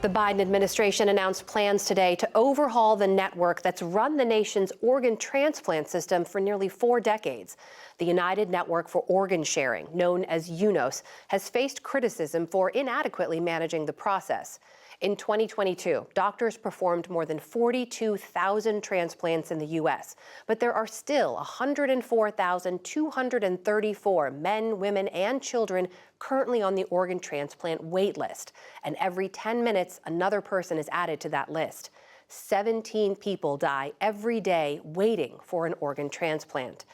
The Biden administration announced plans today to overhaul the network that's run the nation's organ transplant system for nearly 4 decades. The United Network for Organ Sharing, known as UNOS, has faced criticism for inadequately managing the process. In 2022, doctors performed more than 42,000 transplants in the U.S., but there are still 104,234 men, women, and children currently on the organ transplant wait list. And every 10 minutes, another person is added to that list. 17 people die every day waiting for an organ transplant.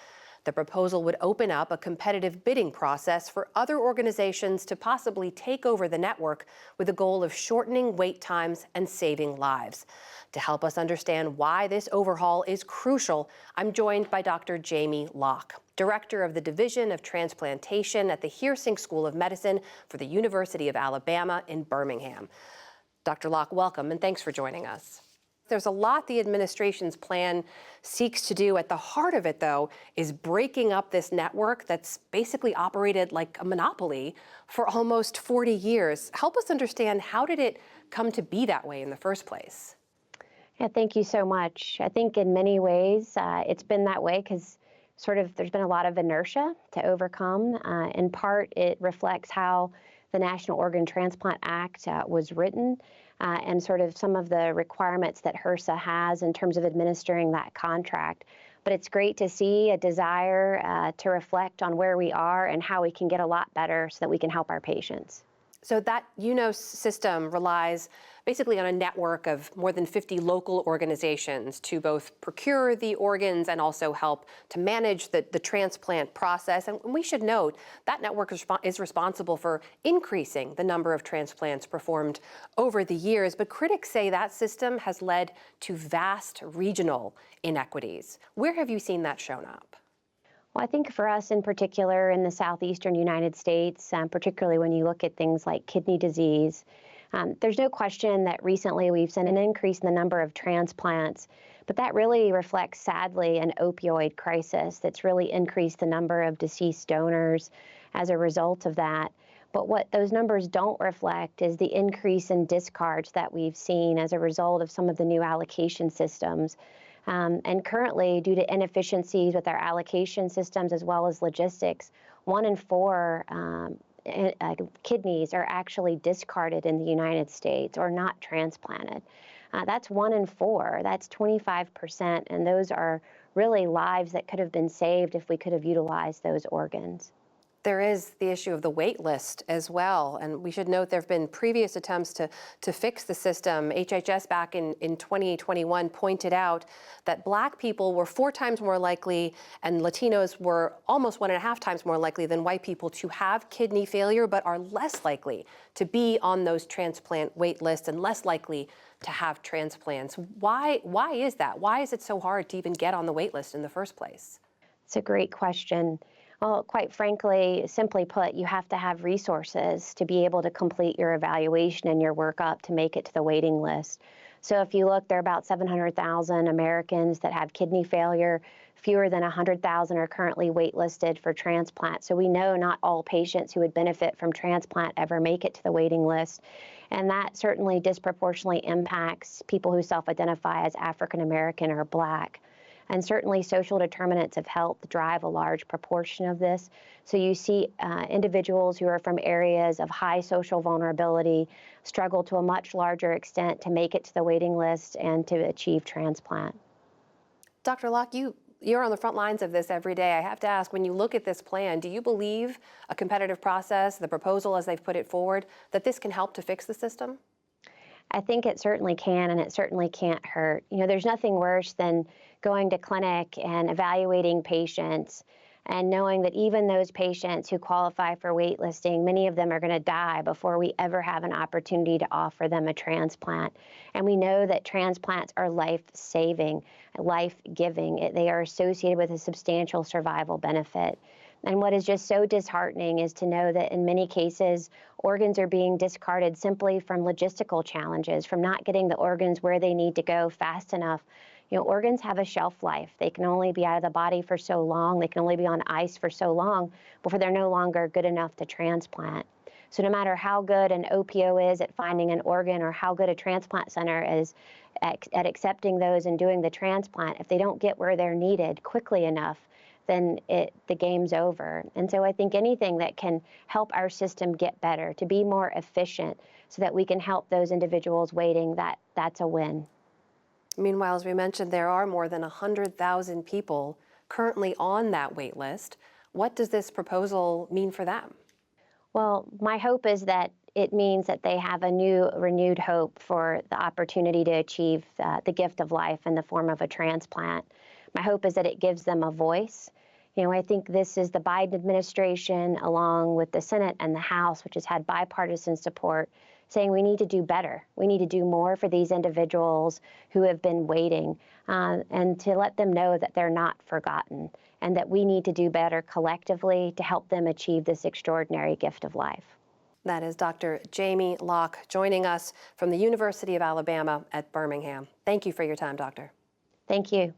The proposal would open up a competitive bidding process for other organizations to possibly take over the network with the goal of shortening wait times and saving lives. To help us understand why this overhaul is crucial, I'm joined by Dr. Jayme Locke, Director of the Division of Transplantation at the Heersing School of Medicine for the University of Alabama in Birmingham. Dr. Locke, welcome, and thanks for joining us. There's a lot the administration's plan seeks to do. At the heart of it, though, is breaking up this network that's basically operated like a monopoly for almost 40 years. Help us understand, how did it come to be that way in the first place? Yeah, thank you so much. I think in many ways it's been that way because there's been a lot of inertia to overcome. In part, it reflects how the National Organ Transplant Act was written and some of the requirements that HRSA has in terms of administering that contract. But it's great to see a desire to reflect on where we are and how we can get a lot better so that we can help our patients. So that UNOS system relies basically on a network of more than 50 local organizations to both procure the organs and also help to manage the transplant process. And we should note that network is responsible for increasing the number of transplants performed over the years. But critics say that system has led to vast regional inequities. Where have you seen that shown up? Well, I think for us in particular in the southeastern United States, particularly when you look at things like kidney disease, there's no question that recently we've seen an increase in the number of transplants, but that really reflects, sadly, an opioid crisis that's really increased the number of deceased donors as a result of that. But what those numbers don't reflect is the increase in discards that we've seen as a result of some of the new allocation systems. And currently, due to inefficiencies with our allocation systems as well as logistics, 1 in 4 kidneys are actually discarded in the United States or not transplanted. That's 1 in 4. That's 25%. And those are really lives that could have been saved if we could have utilized those organs. There is the issue of the wait list as well. And we should note there have been previous attempts to fix the system. HHS back in 2021 pointed out that Black people were 4 times more likely and Latinos were almost 1.5 times more likely than white people to have kidney failure, but are less likely to be on those transplant wait lists and less likely to have transplants. Why is that? Why is it so hard to even get on the wait list in the first place? It's a great question. Well, quite frankly, simply put, you have to have resources to be able to complete your evaluation and your workup to make it to the waiting list. So if you look, there are about 700,000 Americans that have kidney failure. Fewer than 100,000 are currently waitlisted for transplant. So we know not all patients who would benefit from transplant ever make it to the waiting list. And that certainly disproportionately impacts people who self-identify as African American or Black. And certainly social determinants of health drive a large proportion of this. So you see individuals who are from areas of high social vulnerability struggle to a much larger extent to make it to the waiting list and to achieve transplant. Dr. Locke, you're on the front lines of this every day. I have to ask, when you look at this plan, do you believe a competitive process, the proposal as they've put it forward, that this can help to fix the system? I think it certainly can, and it certainly can't hurt. You know, there's nothing worse than going to clinic and evaluating patients and knowing that even those patients who qualify for waitlisting, many of them are going to die before we ever have an opportunity to offer them a transplant. And we know that transplants are life-saving, life-giving. They are associated with a substantial survival benefit. And what is just so disheartening is to know that in many cases, organs are being discarded simply from logistical challenges, from not getting the organs where they need to go fast enough. You know, organs have a shelf life. They can only be out of the body for so long. They can only be on ice for so long before they're no longer good enough to transplant. So no matter how good an OPO is at finding an organ or how good a transplant center is at accepting those and doing the transplant, if they don't get where they're needed quickly enough, then the game's over. And so I think anything that can help our system get better, to be more efficient so that we can help those individuals waiting, that's a win. Meanwhile, as we mentioned, there are more than 100,000 people currently on that wait list. What does this proposal mean for them? Well, my hope is that it means that they have a renewed hope for the opportunity to achieve the gift of life in the form of a transplant. My hope is that it gives them a voice. You know, I think this is the Biden administration, along with the Senate and the House, which has had bipartisan support, saying we need to do better. We need to do more for these individuals who have been waiting, and to let them know that they're not forgotten and that we need to do better collectively to help them achieve this extraordinary gift of life. That is Dr. Jayme Locke joining us from the University of Alabama at Birmingham. Thank you for your time, doctor. Thank you.